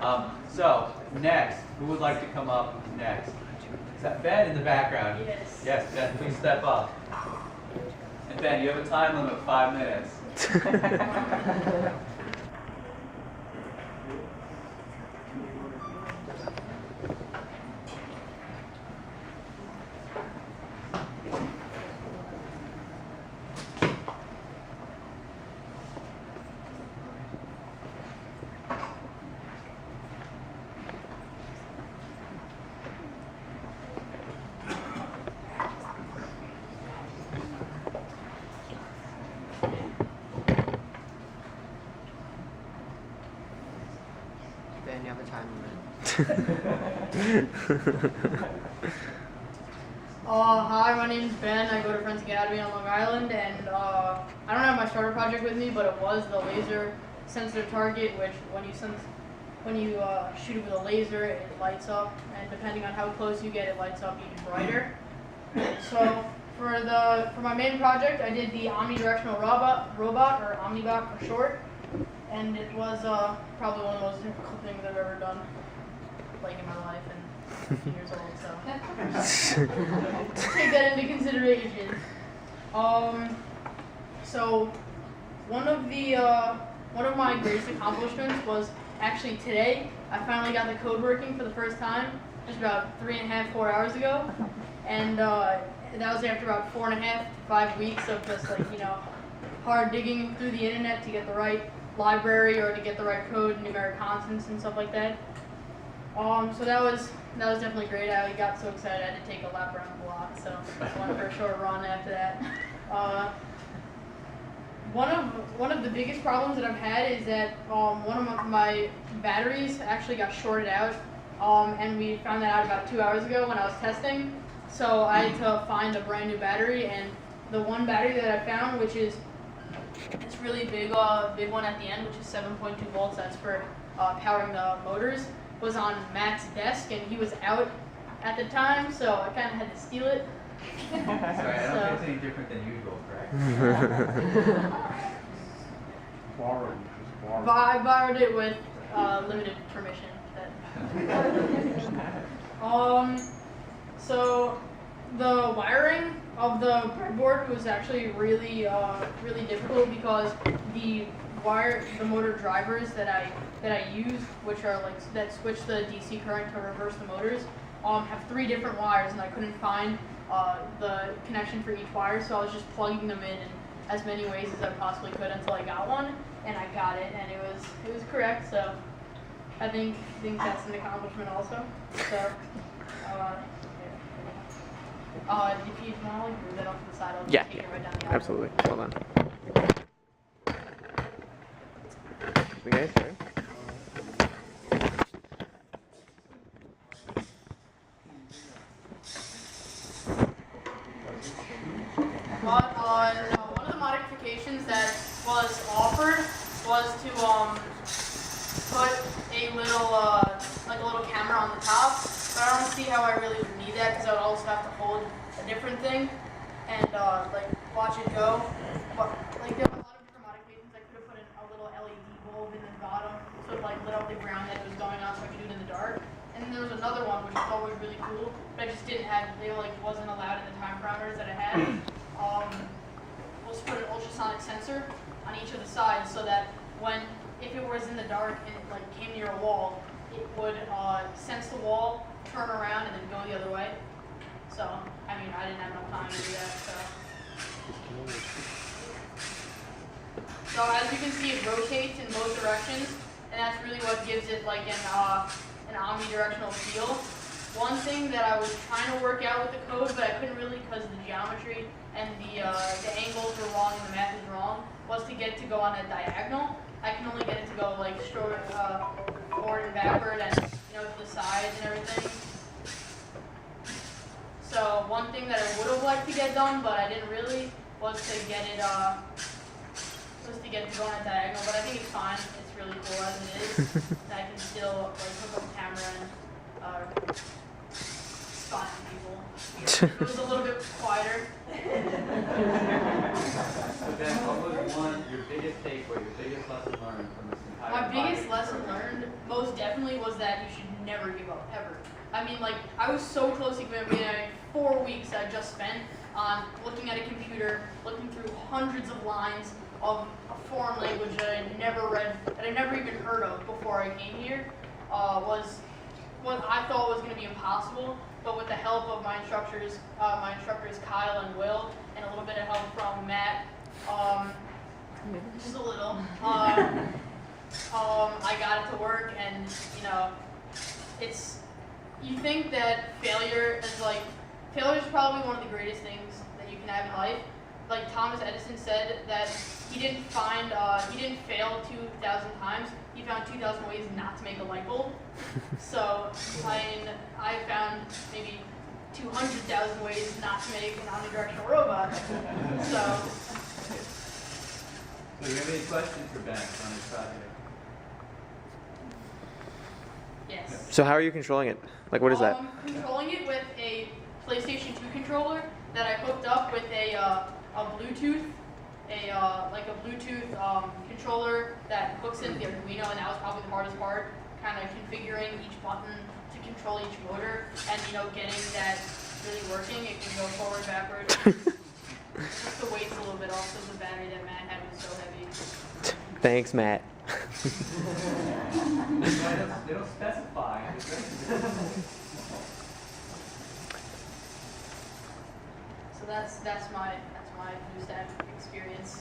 So, next, who would like to come up next? Is that Ben in the background? Yes. Yes, Ben, please step up. And Ben, you have a time limit of 5 minutes. Ben, you have a time limit. Hi, my name's Ben. I go to Friends Academy on Long Island, and I don't have my starter project with me, but it was the laser sensor target, which when you shoot it with a laser, it lights up, and depending on how close you get, it lights up even brighter. So for my main project, I did the omnidirectional robot, or Omnibot for short, and it was probably one of the most difficult things I've ever done, like in my life, and 15 years old, so take that into consideration. So one of my greatest accomplishments was actually today. I finally got the code working for the first time, just about 3.5, 4 hours ago, and that was after about 4.5 to 5 weeks of just hard digging through the internet to get the right library or to get the right code, numeric constants and stuff like that. So that was definitely great. I got so excited I had to take a lap around the block, so I went for a short run after that. One of the biggest problems that I've had is that one of my batteries actually got shorted out, and we found that out about 2 hours ago when I was testing. So I had to find a brand new battery, and the one battery that I found, which is this really big one at the end, which is 7.2 volts, that's for powering the motors, was on Matt's desk, and he was out at the time, so I kind of had to steal it. Sorry, I don't think it's any different than usual, correct? I borrowed it with limited permission. So the wiring of the breadboard was actually really difficult because the motor drivers that I use, which are that switch the DC current to reverse the motors, have 3 different wires, and I couldn't find the connection for each wire, so I was just plugging them in as many ways as I possibly could until I got one, and I got it, and it was correct. So I think that's an accomplishment also. So if you want to move that off to the side, I'll just take it right down the aisle. Absolutely. Hold on. You guys, sorry. But one of the modifications that was offered was to put a little camera on the top, but I don't see how I really would need that because I would also have to hold a different thing and watch it go. But there were a lot of different modifications. I could have put a little LED bulb in the bottom so it lit up the ground that was going on, so I could do it in the dark. And then there was another one which I thought was really cool, but I just didn't have. They wasn't allowed in the time parameters that I had. Was put an ultrasonic sensor on each of the sides so that if it was in the dark and it came near a wall, it would sense the wall, turn around, and then go the other way. So I didn't have enough time to do that. So as you can see, it rotates in both directions, and that's really what gives it an omnidirectional feel. One thing that I was trying to work out with the code, but I couldn't really because the geometry and the angles were wrong and the math was wrong, was to get to go on a diagonal. I can only get it to go straight forward and backward and to the sides and everything. So one thing that I would have liked to get done, but I didn't really, was to get it to go on a diagonal. But I think it's fine. It's really cool as it is. I can still hook up a camera and spot people. It was a little bit quieter. So then, what was your biggest takeaway, your biggest lesson learned from this entire My biggest lesson learned most definitely was that you should never give up, ever. I mean, like, I was so close to giving up. I mean, 4 weeks I just spent on looking at a computer, looking through hundreds of lines of a foreign language that I'd never read, that I'd never even heard of before I came here, was what I thought was going to be impossible. But with the help of my instructors Kyle and Will, and a little bit of help from Matt, just a little, I got it to work. And you know, you think that failure is probably one of the greatest things that you can have in life. Like Thomas Edison said that he didn't fail 2,000 times. He found 2,000 ways not to make a light bulb. So I found maybe 200,000 ways not to make an omnidirectional robot. So. Do you have any questions for Ben on this project? Yes. So how are you controlling it? Like, what is that? Controlling it with a PlayStation 2 controller that I hooked up with a Bluetooth, controller that hooks into the Arduino, and that was probably the hardest part, kind of configuring each button to control each motor, and getting that really working. It can go forward, backward. Just the weight's a little bit off, because the battery that Matt had was so heavy. Thanks, Matt. They don't specify. So that's my BlueStamp experience.